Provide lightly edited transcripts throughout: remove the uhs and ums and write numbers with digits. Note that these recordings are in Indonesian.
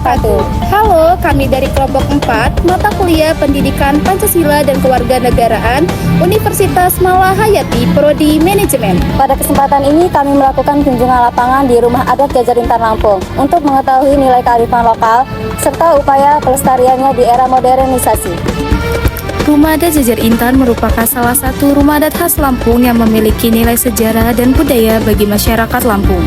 wabarakatuh. Halo, kami dari kelompok 4, mata kuliah Pendidikan Pancasila dan Kewarganegaraan Universitas Malahayati, Prodi Manajemen. Pada kesempatan ini kami melakukan kunjungan lapangan di Rumah Adat Jajar Intan Lampung untuk mengetahui nilai kearifan lokal serta upaya pelestariannya di era modernisasi. Rumah Adat Jajar Intan merupakan salah satu rumah adat khas Lampung yang memiliki nilai sejarah dan budaya bagi masyarakat Lampung.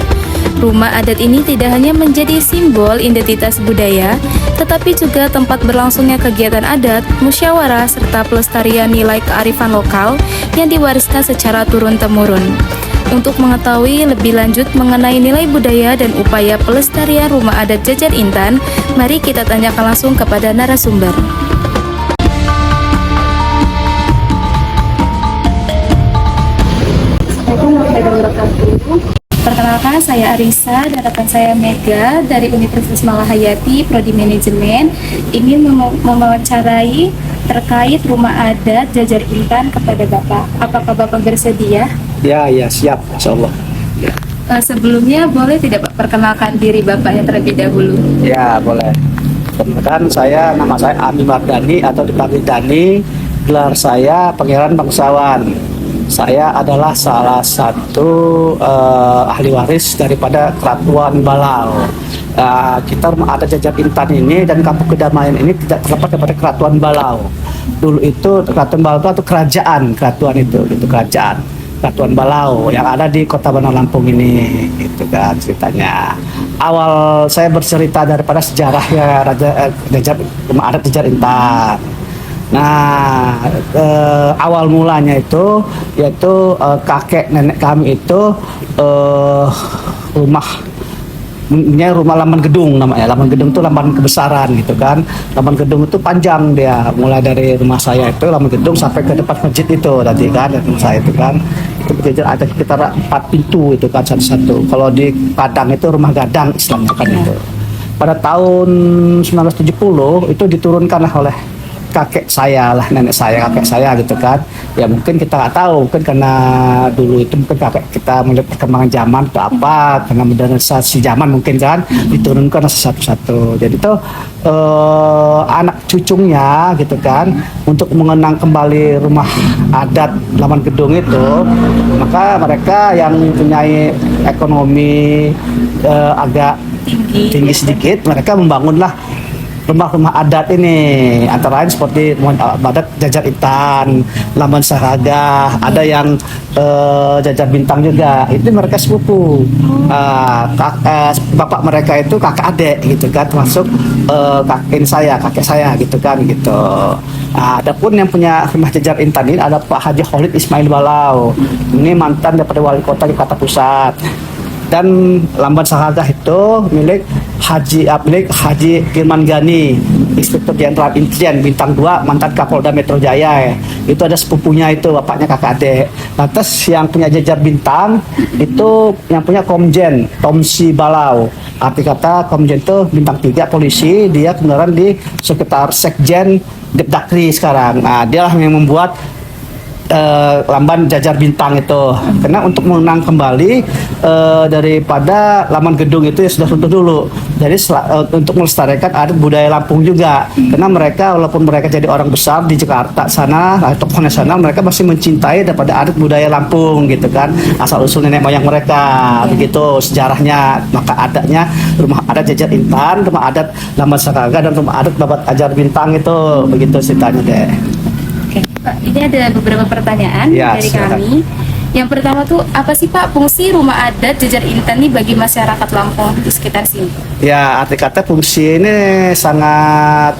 Rumah adat ini tidak hanya menjadi simbol identitas budaya, tetapi juga tempat berlangsungnya kegiatan adat, musyawarah, serta pelestarian nilai kearifan lokal yang diwariskan secara turun-temurun. Untuk mengetahui lebih lanjut mengenai nilai budaya dan upaya pelestarian Rumah Adat Jajar Intan, mari kita tanyakan langsung kepada narasumber. Perkenalkan, saya Arisa dan rekan saya Mega dari Universitas Malahayati, Prodi Manajemen, ingin mewawancarai terkait Rumah Adat Jajar Intan kepada Bapak. Apakah Bapak bersedia? Ya, siap, insya Allah. Ya. Sebelumnya boleh tidak Pak perkenalkan diri Bapaknya terlebih dahulu? Ya, boleh. Perkenalkan, nama saya Ami Mardani atau dipanggil Dani. Gelar saya Pangeran Bangsawan. Saya adalah salah satu ahli waris daripada Keratuan Balau. Kita Rumah Adat Jajar Intan ini dan Kampung Kedamaian ini tidak terlepas daripada Keratuan Balau. Dulu itu Keratuan Balau itu kerajaan Keratuan Balau yang ada di Kota Bandar Lampung ini, itu kan ceritanya. Awal saya bercerita daripada sejarahnya Rumah Adat Jajar Intan. Nah, awal mulanya itu yaitu kakek nenek kami itu rumah Laman Gedung namanya. Laman Gedung itu laman kebesaran gitu kan. Laman Gedung itu panjang dia, mulai dari rumah saya itu Laman Gedung sampai ke depan masjid itu tadi kan, rumah saya itu kan. Itu berjajar ada sekitar 4 pintu itu kan satu-satu. Kalau di Padang itu rumah gadang istilahnya kan itu. Pada tahun 1970 itu diturunkan oleh kakek saya lah, nenek saya, kakek saya gitu kan. Ya mungkin kita nggak tahu, mungkin karena dulu itu mungkin kakek kita melihat perkembangan zaman atau apa, karena modernisasi zaman mungkin kan diturunkan satu-satu. Jadi itu anak cucunya gitu kan, untuk mengenang kembali rumah adat Laman Gedung itu, maka mereka yang mempunyai ekonomi agak tinggi sedikit, mereka membangunlah rumah-rumah adat ini, antara lain seperti Rumah Adat Jajar Intan, Laman Saraga, ada yang Jajar Bintang juga. Itu mereka sepupu. Bapak mereka itu kakak adik gitu kan, termasuk kakek saya gitu kan gitu. Adapun yang punya Rumah Jajar Intan ini ada Pak Haji Khalid Ismail Balau. Ini mantan daripada wali kota Jakarta Pusat. Dan Lamban Saraga itu milik Haji Firman Gani, Inspektur Jenderal Intelijen Bintang 2, mantan Kapolda Metro Jaya. Itu ada sepupunya itu, bapaknya kakak adik. Lantas yang punya Jajar Bintang itu yang punya Komjen Tomsi Balau. Arti kata Komjen itu bintang 3 polisi, dia kebenaran di sekitar Sekjen Depdakri sekarang. Nah, dia yang membuat Lamban Jajar Bintang itu, karena untuk mengenang kembali daripada Laman Gedung itu ya sudah runtuh dulu. Jadi untuk melestarikan adat budaya Lampung juga, karena mereka walaupun mereka jadi orang besar di Jakarta sana, tokohnya sana, mereka masih mencintai daripada adat budaya Lampung gitu kan, asal usul nenek moyang mereka begitu sejarahnya. Maka adanya Rumah Adat Jajar Intan, Rumah Adat Laman Saraga, dan Rumah Adat Babat Jajar Bintang itu begitu ceritanya deh. Pak, ini ada beberapa pertanyaan dari silakan. kami. Yang pertama tuh, apa sih Pak fungsi Rumah Adat Jajar Intan ini bagi masyarakat Lampung di sekitar sini? Ya, arti kata fungsi ini sangat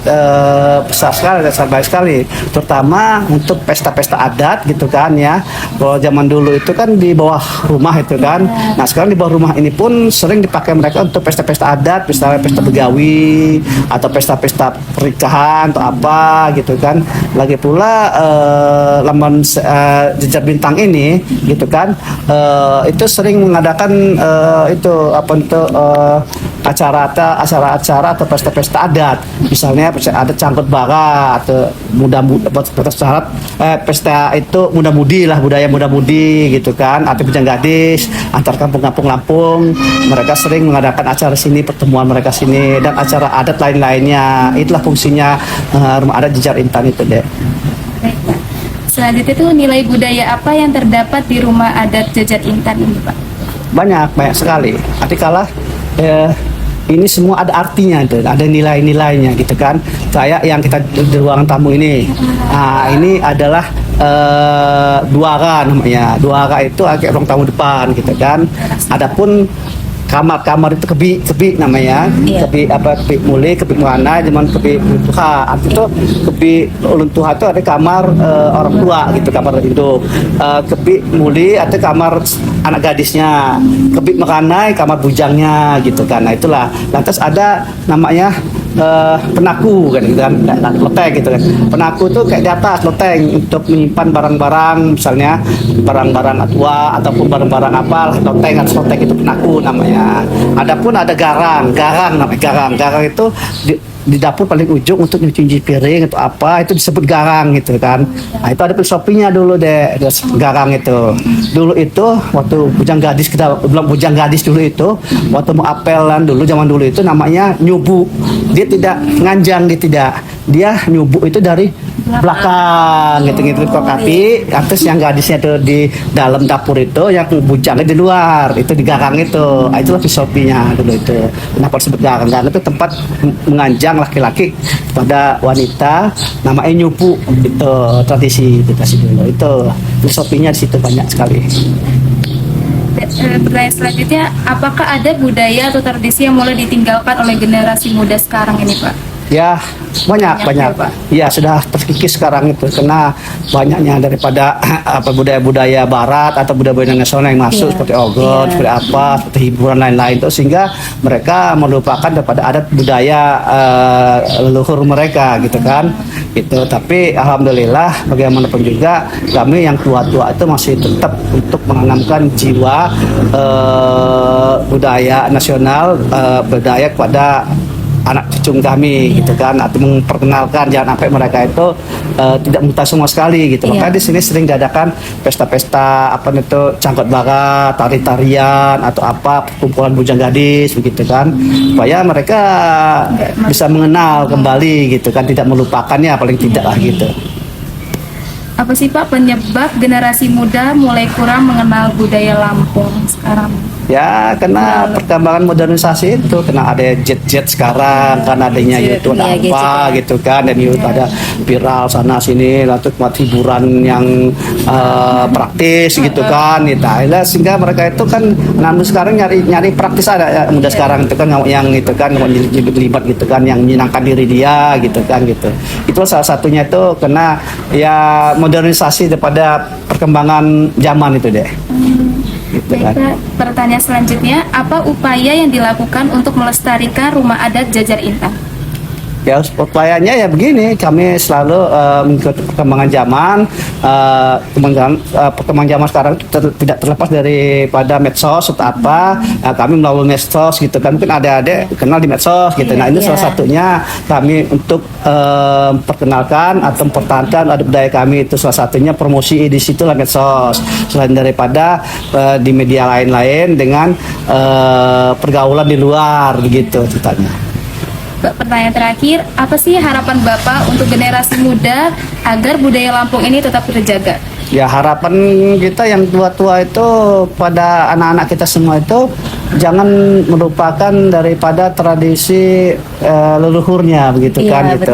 besar sekali dan sangat baik sekali, terutama untuk pesta-pesta adat gitu kan ya. Kalau zaman dulu itu kan di bawah rumah itu kan. Nah, sekarang di bawah rumah ini pun sering dipakai mereka untuk pesta-pesta adat, pesta begawi atau pesta-pesta pernikahan atau apa gitu kan. Lagi pula Laman Jajar Bintang ini gitu kan, itu sering mengadakan acara-acara atau pesta-pesta adat, misalnya ada cangkut bara atau pesta itu muda-mudi lah, budaya muda-mudi gitu kan, atau bujang gadis antar kampung-kampung Lampung. Mereka sering mengadakan acara sini, pertemuan mereka sini, dan acara adat lain-lainnya. Itulah fungsinya rumah adat Jejer Intan itu deh. Baik, Pak. Selanjutnya itu nilai budaya apa yang terdapat di rumah adat Jejer Intan ini, Pak? Banyak sekali. Artikala ini semua ada artinya, itu ada nilai-nilainya gitu kan. Kayak yang kita di ruangan tamu ini, ini adalah duara namanya. Duara itu agak ruang tamu depan gitu kan. Adapun kamar itu kebi namanya, kebi muli, kebi mana, zaman kebi luntuha. Arti itu kebi luntuha itu ada kamar orang tua gitu, kamar induk. Kebi muli atau kamar anak gadisnya, kebi mekanai kamar bujangnya gitu kan. Nah itulah. Lantas ada namanya penaku kan, loteng gitu kan. Penaku tuh kayak di atas loteng untuk menyimpan barang-barang, misalnya barang-barang tua ataupun barang-barang apa, loteng atau loteng itu penaku namanya. Adapun ada garang namanya. Garang itu di dapur paling ujung untuk nyuci piring atau apa, itu disebut garang gitu kan. Nah itu ada filosofinya dulu deh, garang itu. Dulu itu waktu bujang gadis, kita bilang bujang gadis dulu itu, waktu mau apelan dulu, zaman dulu itu namanya nyubu. Dia tidak nganjang, dia nyubu itu dari belakang gitu tapi atas yang gadisnya itu di dalam dapur itu, yang bujangnya di luar itu di garang itu. Nah, itulah filosofinya dulu itu. Kenapa disebut garang? Karena itu tempat menganjang laki-laki pada wanita, namanya nyubu. Itu tradisi dikasih dulu. Itu filosofinya di situ banyak sekali. Pertanyaan selanjutnya, apakah ada budaya atau tradisi yang mulai ditinggalkan oleh generasi muda sekarang ini, Pak? Ya banyak. Ya sudah terkikis sekarang itu karena banyaknya daripada budaya-budaya Barat atau budaya-budaya nasional yang masuk seperti ogot, seperti apa, seperti hiburan lain-lain itu, sehingga mereka melupakan daripada adat budaya leluhur mereka gitu kan. Itu tapi alhamdulillah bagaimanapun juga kami yang tua-tua itu masih tetap untuk menanamkan jiwa budaya nasional, budaya kepada anak cucu kami gitu kan, atau memperkenalkan, jangan sampai mereka itu tidak muta semua sekali gitu. Maka di sini sering diadakan pesta-pesta cangkut bara, tari-tarian atau apa, kumpulan bujang gadis begitu kan, supaya mereka bisa mengenal kembali gitu kan, tidak melupakannya paling tidak lah gitu. Apa sih Pak penyebab generasi muda mulai kurang mengenal budaya Lampung sekarang? Ya karena perkembangan modernisasi itu, karena ada jet sekarang, kan adanya YouTube ada apa gitu kan, dan YouTube ada viral sana sini, lalu buat hiburan yang praktis gitu kan, sehingga mereka itu kan namun sekarang nyari praktis, ada muda sekarang itu kan yang itu kan mau libat gitu kan, yang menyenangkan diri dia gitu kan gitu. Itu salah satunya itu karena ya modernisasi daripada perkembangan zaman itu deh. Gitu kan. Pertanyaan selanjutnya, apa upaya yang dilakukan untuk melestarikan rumah adat Jejer Intan? Ya upayanya ya begini, kami selalu mengikuti perkembangan zaman. Perkembangan zaman sekarang tidak terlepas daripada medsos atau apa. Kami melalui medsos gitu kan, mungkin adik-adik kenal di medsos gitu. Nah ini salah satunya kami untuk perkenalkan atau mempertahankan adat budaya kami, itu salah satunya promosi di situlah medsos. Selain daripada di media lain-lain dengan pergaulan di luar begitu ceritanya. Pertanyaan terakhir, apa sih harapan Bapak untuk generasi muda agar budaya Lampung ini tetap terjaga? Ya harapan kita yang tua-tua itu pada anak-anak kita semua itu jangan melupakan daripada tradisi leluhurnya begitu kan gitu.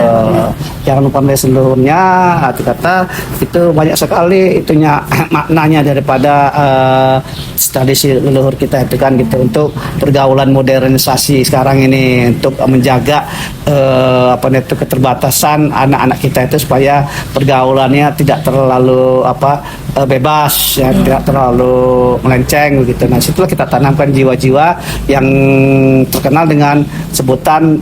Jangan lupa tradisi leluhurnya, arti kata itu banyak sekali itunya maknanya daripada tradisi leluhur kita itu kan gitu, untuk pergaulan modernisasi sekarang ini, untuk menjaga keterbatasan anak-anak kita itu supaya pergaulannya tidak terlalu bebas ya, tidak terlalu melenceng begitu. Nah situlah kita tanamkan jiwa-jiwa yang terkenal dengan sebutan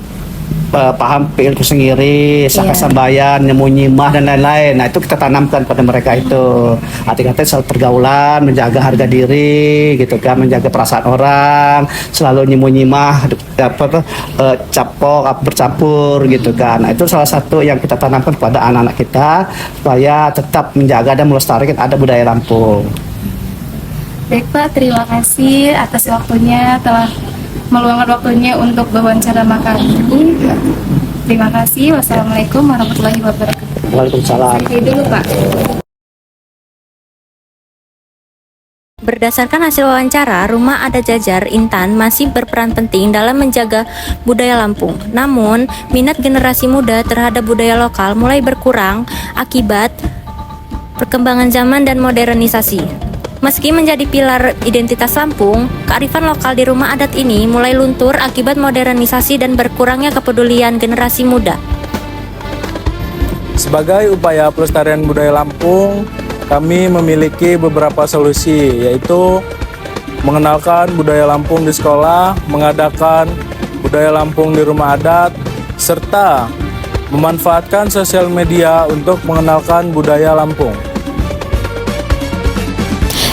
paham PIL itu sendiri, saka sambayan, nyembunyimah dan lain-lain. Nah itu kita tanamkan pada mereka itu. Arti-arti soal pergaulan, menjaga harga diri, gitu kan, menjaga perasaan orang, selalu nyembunyimah, capok, bercampur, gitu kan. Nah itu salah satu yang kita tanamkan kepada anak-anak kita supaya tetap menjaga dan melestarikan ada budaya Lampung. Baik Pak, terima kasih atas waktunya telah meluangkan waktunya untuk wawancara kami. Terima kasih. Wassalamualaikum warahmatullahi wabarakatuh. Waalaikumsalam. Sampai dulu Pak. Berdasarkan hasil wawancara, Rumah Adat Jajar Intan masih berperan penting dalam menjaga budaya Lampung. Namun, minat generasi muda terhadap budaya lokal mulai berkurang akibat perkembangan zaman dan modernisasi. Meski menjadi pilar identitas Lampung, kearifan lokal di rumah adat ini mulai luntur akibat modernisasi dan berkurangnya kepedulian generasi muda. Sebagai upaya pelestarian budaya Lampung, kami memiliki beberapa solusi, yaitu mengenalkan budaya Lampung di sekolah, mengadakan budaya Lampung di rumah adat, serta memanfaatkan sosial media untuk mengenalkan budaya Lampung.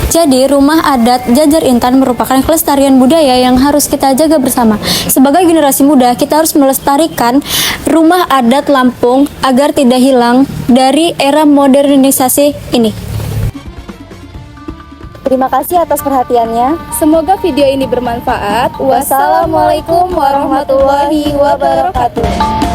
Jadi, Rumah Adat Jajar Intan merupakan kelestarian budaya yang harus kita jaga bersama. Sebagai generasi muda, kita harus melestarikan rumah adat Lampung agar tidak hilang dari era modernisasi ini. Terima kasih atas perhatiannya. Semoga video ini bermanfaat. Wassalamualaikum warahmatullahi wabarakatuh.